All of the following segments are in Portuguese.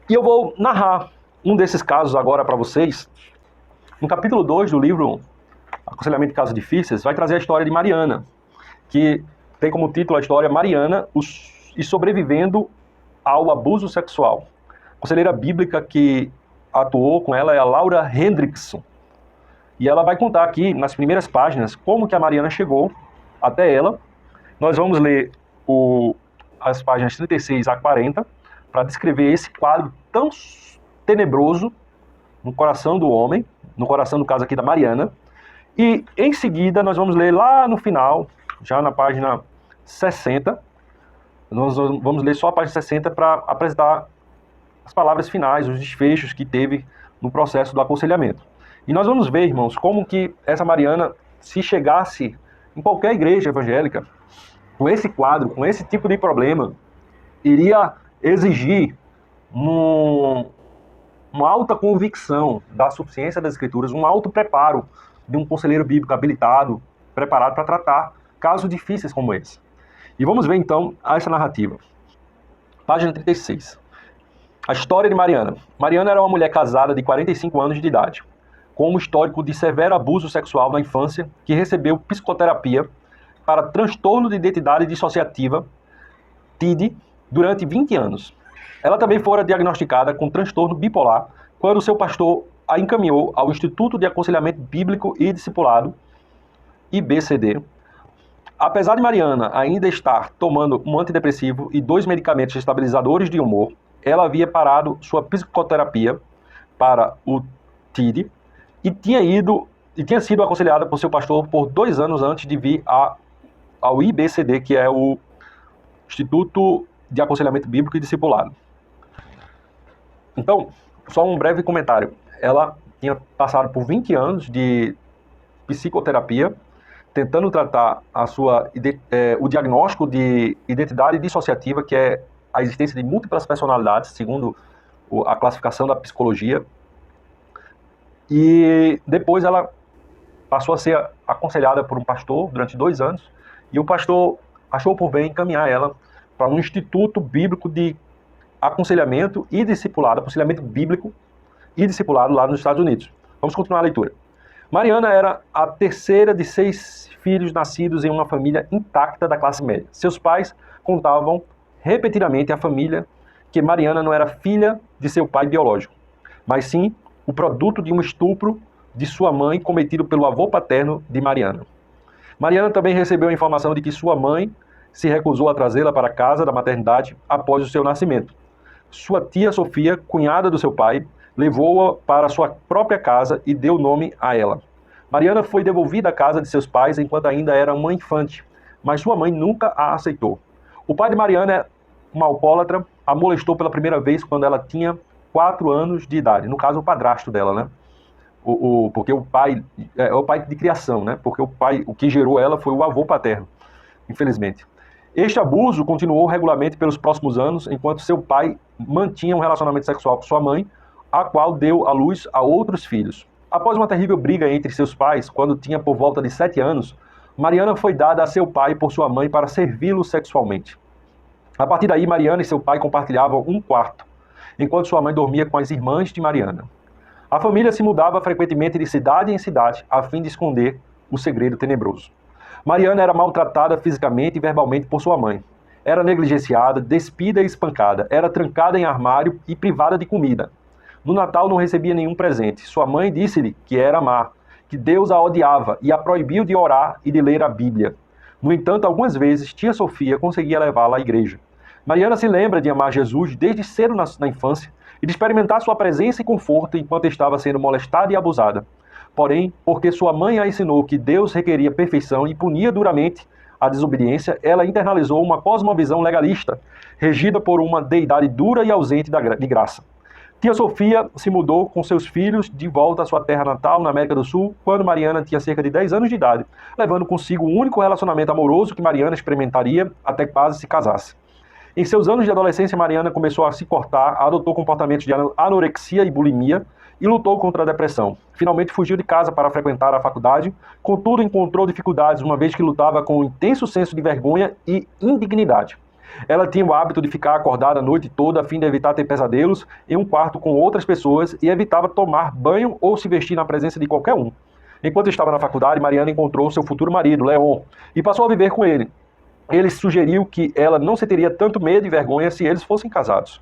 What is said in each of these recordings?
E eu vou narrar um desses casos agora para vocês. No capítulo 2 do livro Aconselhamento de Casos Difíceis, vai trazer a história de Mariana, que tem como título a história Mariana e sobrevivendo ao abuso sexual. A conselheira bíblica que atuou com ela é a Laura Hendrickson. E ela vai contar aqui, nas primeiras páginas, como que a Mariana chegou até ela. Nós vamos ler as páginas 36 a 40 para descrever esse quadro tão tenebroso no coração do homem, no coração, no caso aqui, da Mariana. E, em seguida, nós vamos ler lá no final, já na página 60, nós vamos ler só a página 60 para apresentar as palavras finais, os desfechos que teve no processo do aconselhamento. E nós vamos ver, irmãos, como que essa Mariana, se chegasse em qualquer igreja evangélica, com esse quadro, com esse tipo de problema, iria exigir uma alta convicção da suficiência das Escrituras, um alto preparo de um conselheiro bíblico habilitado, preparado para tratar casos difíceis como esse. E vamos ver então essa narrativa. Página 36. A história de Mariana. Mariana era uma mulher casada de 45 anos de idade, com um histórico de severo abuso sexual na infância, que recebeu psicoterapia para transtorno de identidade dissociativa, TID, durante 20 anos. Ela também fora diagnosticada com transtorno bipolar quando seu pastor a encaminhou ao Instituto de Aconselhamento Bíblico e Discipulado, IBCD. Apesar de Mariana ainda estar tomando um antidepressivo e 2 medicamentos estabilizadores de humor, ela havia parado sua psicoterapia para o TID e tinha sido aconselhada por seu pastor por 2 anos antes de vir ao IBCD, que é o Instituto de Aconselhamento Bíblico e Discipulado. Então, só um breve comentário. Ela tinha passado por 20 anos de psicoterapia, tentando tratar o diagnóstico de identidade dissociativa, que é a existência de múltiplas personalidades, segundo a classificação da psicologia. E depois ela passou a ser aconselhada por um pastor durante 2 anos, e o pastor achou por bem encaminhar ela para um instituto bíblico de aconselhamento e discipulado, aconselhamento bíblico e discipulado lá nos Estados Unidos. Vamos continuar a leitura. Mariana era a terceira de 6 filhos nascidos em uma família intacta da classe média. Seus pais contavam repetidamente à família que Mariana não era filha de seu pai biológico, mas sim o produto de um estupro de sua mãe cometido pelo avô paterno de Mariana. Mariana também recebeu a informação de que sua mãe se recusou a trazê-la para a casa da maternidade após o seu nascimento. Sua tia Sofia, cunhada do seu pai, levou-a para sua própria casa e deu nome a ela. Mariana foi devolvida à casa de seus pais enquanto ainda era uma infante, mas sua mãe nunca a aceitou. O pai de Mariana, um alcoólatra, a molestou pela primeira vez quando ela tinha 4 anos de idade. No caso, o padrasto dela, né? Porque o pai é o pai de criação, né? Porque o que gerou ela foi o avô paterno, infelizmente. Este abuso continuou regularmente pelos próximos anos, enquanto seu pai mantinha um relacionamento sexual com sua mãe, a qual deu à luz a outros filhos. Após uma terrível briga entre seus pais, quando tinha por volta de 7 anos, Mariana foi dada a seu pai por sua mãe para servi-lo sexualmente. A partir daí, Mariana e seu pai compartilhavam um quarto, enquanto sua mãe dormia com as irmãs de Mariana. A família se mudava frequentemente de cidade em cidade, a fim de esconder o segredo tenebroso. Mariana era maltratada fisicamente e verbalmente por sua mãe. Era negligenciada, despida e espancada. Era trancada em armário e privada de comida. No Natal não recebia nenhum presente. Sua mãe disse-lhe que era má, que Deus a odiava e a proibiu de orar e de ler a Bíblia. No entanto, algumas vezes, tia Sofia conseguia levá-la à igreja. Mariana se lembra de amar Jesus desde cedo na infância e de experimentar sua presença e conforto enquanto estava sendo molestada e abusada. Porém, porque sua mãe a ensinou que Deus requeria perfeição e punia duramente a desobediência, ela internalizou uma cosmovisão legalista, regida por uma deidade dura e ausente de graça. Tia Sofia se mudou com seus filhos de volta à sua terra natal, na América do Sul, quando Mariana tinha cerca de 10 anos de idade, levando consigo o único relacionamento amoroso que Mariana experimentaria até quase se casasse. Em seus anos de adolescência, Mariana começou a se cortar, adotou comportamentos de anorexia e bulimia e lutou contra a depressão. Finalmente fugiu de casa para frequentar a faculdade, contudo encontrou dificuldades uma vez que lutava com um intenso senso de vergonha e indignidade. Ela tinha o hábito de ficar acordada a noite toda a fim de evitar ter pesadelos em um quarto com outras pessoas e evitava tomar banho ou se vestir na presença de qualquer um. Enquanto estava na faculdade, Mariana encontrou seu futuro marido, Leon, e passou a viver com ele. Ele sugeriu que ela não sentiria tanto medo e vergonha se eles fossem casados.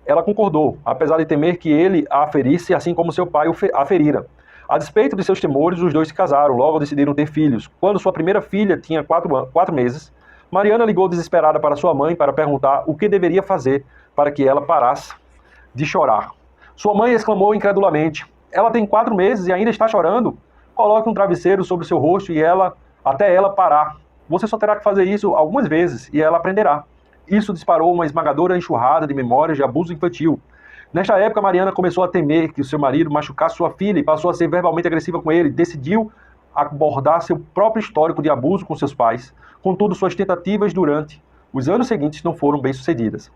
Ela concordou, apesar de temer que ele a ferisse, assim como seu pai a ferira. A despeito de seus temores, os dois se casaram, logo decidiram ter filhos. Quando sua primeira filha tinha 4 meses, Mariana ligou desesperada para sua mãe para perguntar o que deveria fazer para que ela parasse de chorar. Sua mãe exclamou incredulamente: "Ela tem 4 meses e ainda está chorando? Coloque um travesseiro sobre seu rosto e até ela parar. Você só terá que fazer isso algumas vezes e ela aprenderá." Isso disparou uma esmagadora enxurrada de memórias de abuso infantil. Nesta época, Mariana começou a temer que o seu marido machucasse sua filha e passou a ser verbalmente agressiva com ele. Decidiu abordar seu próprio histórico de abuso com seus pais. Contudo, suas tentativas durante os anos seguintes não foram bem-sucedidas.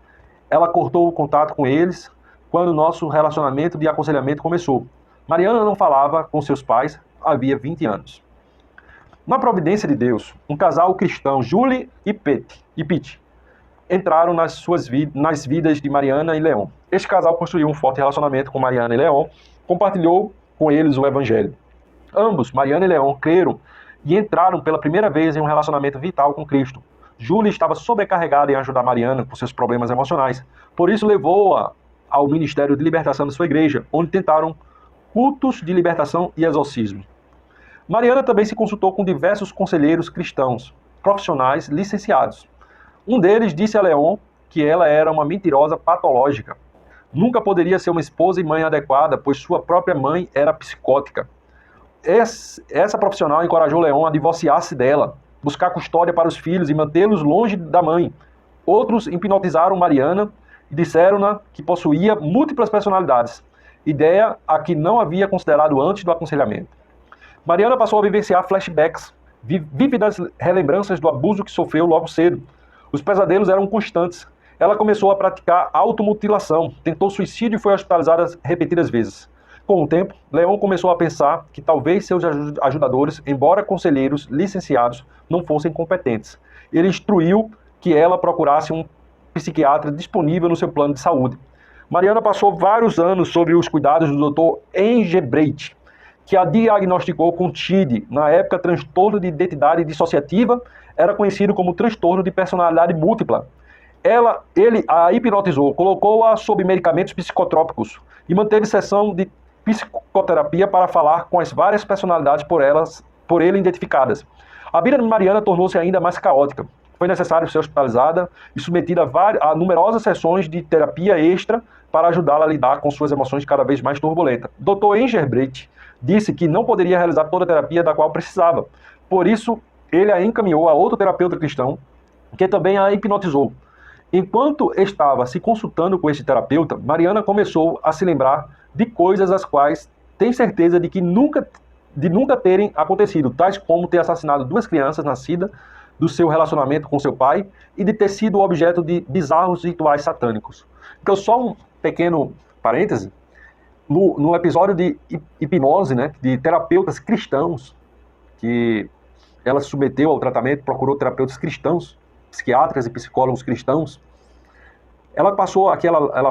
Ela cortou o contato com eles quando nosso relacionamento de aconselhamento começou. Mariana não falava com seus pais havia 20 anos. Na providência de Deus, um casal cristão, Julie e Pete, entraram nas vidas de Mariana e Leon. Este casal construiu um forte relacionamento com Mariana e Leon, compartilhou com eles o Evangelho. Ambos, Mariana e Leon, creram e entraram pela primeira vez em um relacionamento vital com Cristo. Julie estava sobrecarregada em ajudar Mariana com seus problemas emocionais. Por isso, levou-a ao Ministério de Libertação da sua igreja, onde tentaram cultos de libertação e exorcismo. Mariana também se consultou com diversos conselheiros cristãos, profissionais licenciados. Um deles disse a Leon que ela era uma mentirosa patológica. Nunca poderia ser uma esposa e mãe adequada, pois sua própria mãe era psicótica. Essa profissional encorajou Leon a divorciar-se dela, buscar custódia para os filhos e mantê-los longe da mãe. Outros hipnotizaram Mariana e disseram-na que possuía múltiplas personalidades, ideia a que não havia considerado antes do aconselhamento. Mariana passou a vivenciar flashbacks, vívidas relembranças do abuso que sofreu logo cedo. Os pesadelos eram constantes. Ela começou a praticar automutilação, tentou suicídio e foi hospitalizada repetidas vezes. Com o tempo, Leon começou a pensar que talvez seus ajudadores, embora conselheiros licenciados, não fossem competentes. Ele instruiu que ela procurasse um psiquiatra disponível no seu plano de saúde. Mariana passou vários anos sob os cuidados do Dr. Engelbreit, que a diagnosticou com TID, na época transtorno de identidade dissociativa, era conhecido como transtorno de personalidade múltipla. Ele a hipnotizou, colocou-a sob medicamentos psicotrópicos e manteve sessão de psicoterapia para falar com as várias personalidades por ele identificadas. A vida de Mariana tornou-se ainda mais caótica. Foi necessário ser hospitalizada e submetida a numerosas sessões de terapia extra para ajudá-la a lidar com suas emoções cada vez mais turbulentas. Dr. Engelbreit disse que não poderia realizar toda a terapia da qual precisava. Por isso, ele a encaminhou a outro terapeuta cristão, que também a hipnotizou. Enquanto estava se consultando com esse terapeuta, Mariana começou a se lembrar de coisas as quais tem certeza de nunca terem acontecido, tais como ter assassinado 2 crianças nascidas do seu relacionamento com seu pai e de ter sido objeto de bizarros rituais satânicos. Então, só um pequeno parêntese, no episódio de hipnose, né, de terapeutas cristãos, que ela se submeteu ao tratamento, procurou terapeutas cristãos, psiquiatras e psicólogos cristãos, ela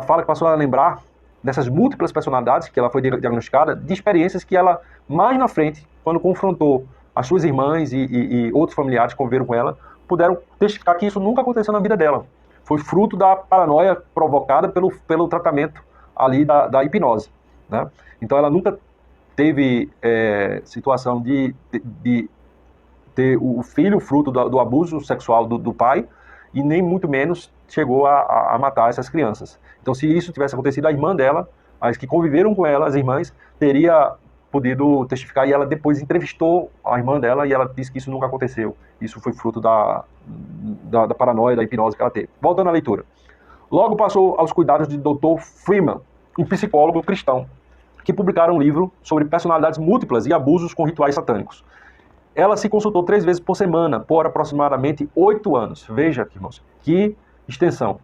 fala que passou a lembrar dessas múltiplas personalidades que ela foi diagnosticada, de experiências que ela, mais na frente, quando confrontou as suas irmãs e outros familiares que conviveram com ela, puderam testificar que isso nunca aconteceu na vida dela. Foi fruto da paranoia provocada pelo tratamento ali da hipnose, né? Então ela nunca teve situação de ter o filho fruto do abuso sexual do pai, e nem muito menos chegou a matar essas crianças. Então, se isso tivesse acontecido, a irmã dela, as que conviveram com ela, as irmãs, teria podido testificar, e ela depois entrevistou a irmã dela e ela disse que isso nunca aconteceu. Isso foi fruto da paranoia, da hipnose que ela teve. Voltando à leitura. Logo passou aos cuidados de Dr. Freeman, um psicólogo cristão, que publicaram um livro sobre personalidades múltiplas e abusos com rituais satânicos. Ela se consultou 3 vezes por semana, por aproximadamente 8 anos. Veja, irmãos, que extensão.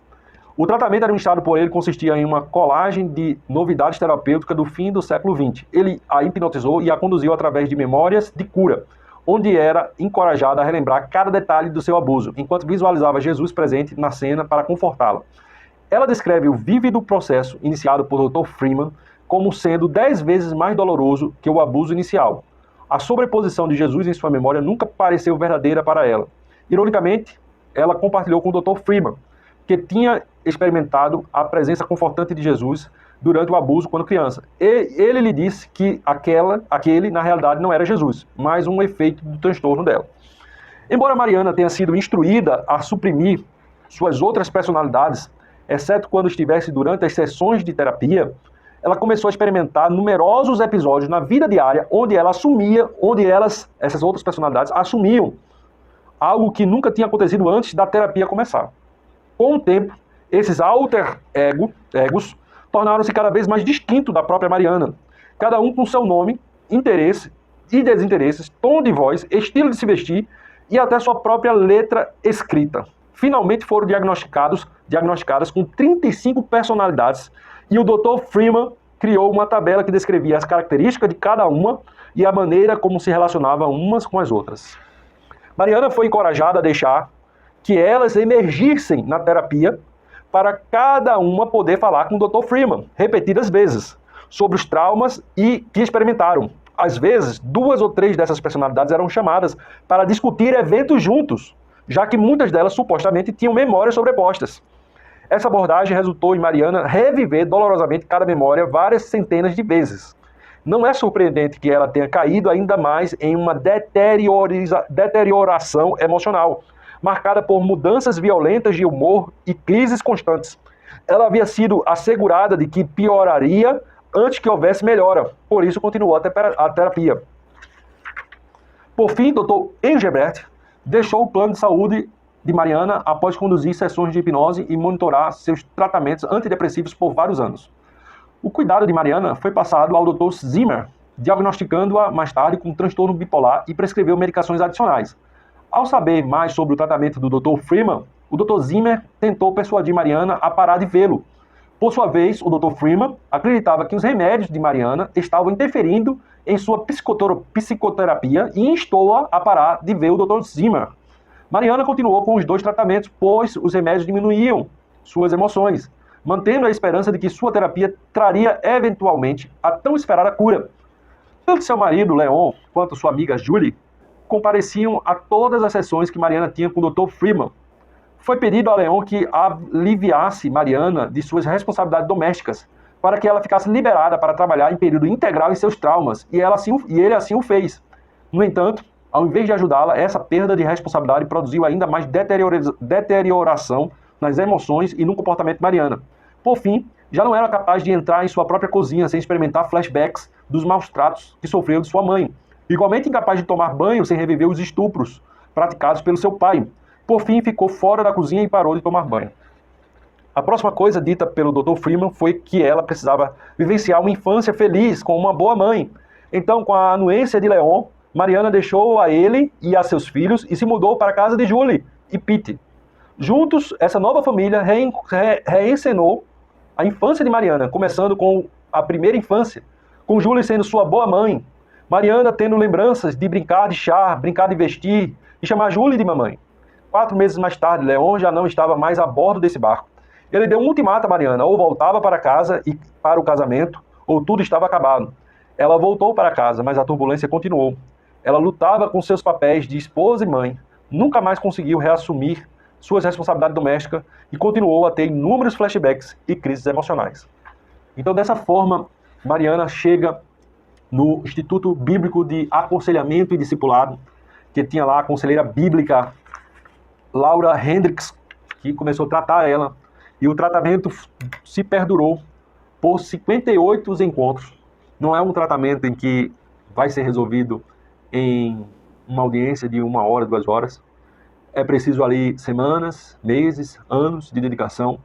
O tratamento administrado por ele consistia em uma colagem de novidades terapêuticas do fim do século XX. Ele a hipnotizou e a conduziu através de memórias de cura. onde era encorajada a relembrar cada detalhe do seu abuso, enquanto visualizava Jesus presente na cena para confortá-la. Ela descreve o vívido processo iniciado por Dr. Freeman como sendo 10 vezes mais doloroso que o abuso inicial. A sobreposição de Jesus em sua memória nunca pareceu verdadeira para ela. Ironicamente, ela compartilhou com o Dr. Freeman, que tinha experimentado a presença confortante de Jesus durante o abuso quando criança. Ele lhe disse que aquele, na realidade, não era Jesus, mas um efeito do transtorno dela. Embora Mariana tenha sido instruída a suprimir suas outras personalidades, exceto quando estivesse durante as sessões de terapia, ela começou a experimentar numerosos episódios na vida diária onde essas outras personalidades assumiam algo que nunca tinha acontecido antes da terapia começar. Com o tempo, esses alter egos tornaram-se cada vez mais distintos da própria Mariana, cada um com seu nome, interesse e desinteresses, tom de voz, estilo de se vestir e até sua própria letra escrita. Finalmente foram diagnosticadas com 35 personalidades e o Dr. Freeman criou uma tabela que descrevia as características de cada uma e a maneira como se relacionavam umas com as outras. Mariana foi encorajada a deixar que elas emergissem na terapia para cada uma poder falar com o Dr. Freeman, repetidas vezes, sobre os traumas que experimentaram. Às vezes, 2 ou 3 dessas personalidades eram chamadas para discutir eventos juntos, já que muitas delas supostamente tinham memórias sobrepostas. Essa abordagem resultou em Mariana reviver dolorosamente cada memória várias centenas de vezes. Não é surpreendente que ela tenha caído ainda mais em uma deterioração emocional, marcada por mudanças violentas de humor e crises constantes. Ela havia sido assegurada de que pioraria antes que houvesse melhora, por isso continuou a terapia. Por fim, Dr. Engelbert deixou o plano de saúde de Mariana após conduzir sessões de hipnose e monitorar seus tratamentos antidepressivos por vários anos. O cuidado de Mariana foi passado ao Dr. Zimmer, diagnosticando-a mais tarde com transtorno bipolar e prescreveu medicações adicionais. Ao saber mais sobre o tratamento do Dr. Freeman, o Dr. Zimmer tentou persuadir Mariana a parar de vê-lo. Por sua vez, o Dr. Freeman acreditava que os remédios de Mariana estavam interferindo em sua psicoterapia e instou-a a parar de ver o Dr. Zimmer. Mariana continuou com os 2 tratamentos, pois os remédios diminuíam suas emoções, mantendo a esperança de que sua terapia traria eventualmente a tão esperada cura. Tanto seu marido, Leon, quanto sua amiga Julie compareciam a todas as sessões que Mariana tinha com o Dr. Freeman. Foi pedido a Leon que aliviasse Mariana de suas responsabilidades domésticas, para que ela ficasse liberada para trabalhar em período integral em seus traumas, e ele assim o fez. No entanto, ao invés de ajudá-la, essa perda de responsabilidade produziu ainda mais deterioração nas emoções e no comportamento de Mariana. Por fim, já não era capaz de entrar em sua própria cozinha sem experimentar flashbacks dos maus tratos que sofreu de sua mãe. Igualmente incapaz de tomar banho sem reviver os estupros praticados pelo seu pai. Por fim, ficou fora da cozinha e parou de tomar banho. A próxima coisa dita pelo Dr. Freeman foi que ela precisava vivenciar uma infância feliz com uma boa mãe. Então, com a anuência de Leon, Mariana deixou a ele e a seus filhos e se mudou para a casa de Julie e Pete. Juntos, essa nova família reencenou a infância de Mariana, começando com a primeira infância, com Julie sendo sua boa mãe, Mariana tendo lembranças de brincar de chá, brincar de vestir e chamar Julie de mamãe. 4 meses mais tarde, Leon já não estava mais a bordo desse barco. Ele deu um ultimato a Mariana, ou voltava para casa e para o casamento, ou tudo estava acabado. Ela voltou para casa, mas a turbulência continuou. Ela lutava com seus papéis de esposa e mãe, nunca mais conseguiu reassumir suas responsabilidades domésticas e continuou a ter inúmeros flashbacks e crises emocionais. Então, dessa forma, Mariana chega no Instituto Bíblico de Aconselhamento e Discipulado, que tinha lá a conselheira bíblica Laura Hendricks, que começou a tratar ela, e o tratamento se perdurou por 58 encontros. Não é um tratamento em que vai ser resolvido em uma audiência de 1 hora, 2 horas. É preciso ali semanas, meses, anos de dedicação.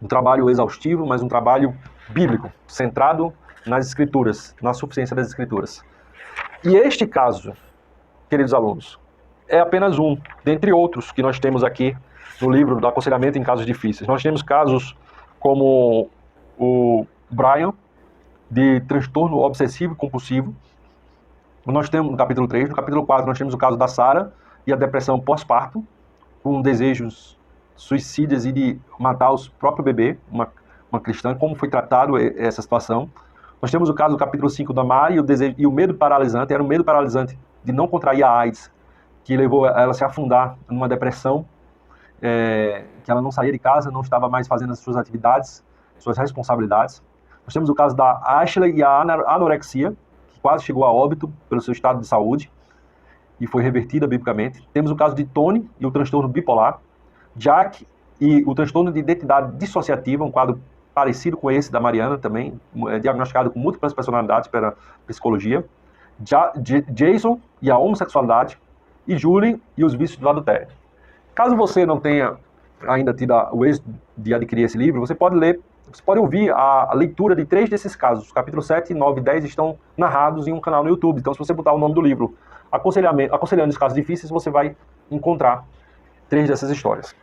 Um trabalho exaustivo, mas um trabalho bíblico, centrado nas Escrituras, na suficiência das Escrituras. E este caso, queridos alunos, é apenas um, dentre outros que nós temos aqui no livro do Aconselhamento em Casos Difíceis. Nós temos casos como o Brian, de transtorno obsessivo e compulsivo. nós temos no capítulo 3, no capítulo 4 nós temos o caso da Sara e a depressão pós-parto, com desejos suicidas e de matar o próprio bebê, uma cristã, como foi tratado essa situação. Nós temos o caso do capítulo 5 da Mari e o medo paralisante, era um medo paralisante de não contrair a AIDS, que levou ela a se afundar numa depressão, que ela não saía de casa, não estava mais fazendo as suas atividades, suas responsabilidades. Nós temos o caso da Ashley e a anorexia, que quase chegou a óbito pelo seu estado de saúde e foi revertida biblicamente. Temos o caso de Tony e o transtorno bipolar, Jack e o transtorno de identidade dissociativa, um quadro parecido com esse da Mariana também, diagnosticado com múltiplas personalidades pela psicologia, Jason e a homossexualidade, e Julie e os vícios do adultério. Caso você não tenha ainda tido o êxito de adquirir esse livro, você pode ouvir a leitura de 3 desses casos. Capítulo 7, 9 e 10 estão narrados em um canal no YouTube. Então, se você botar o nome do livro, Aconselhando os Casos Difíceis, você vai encontrar 3 dessas histórias.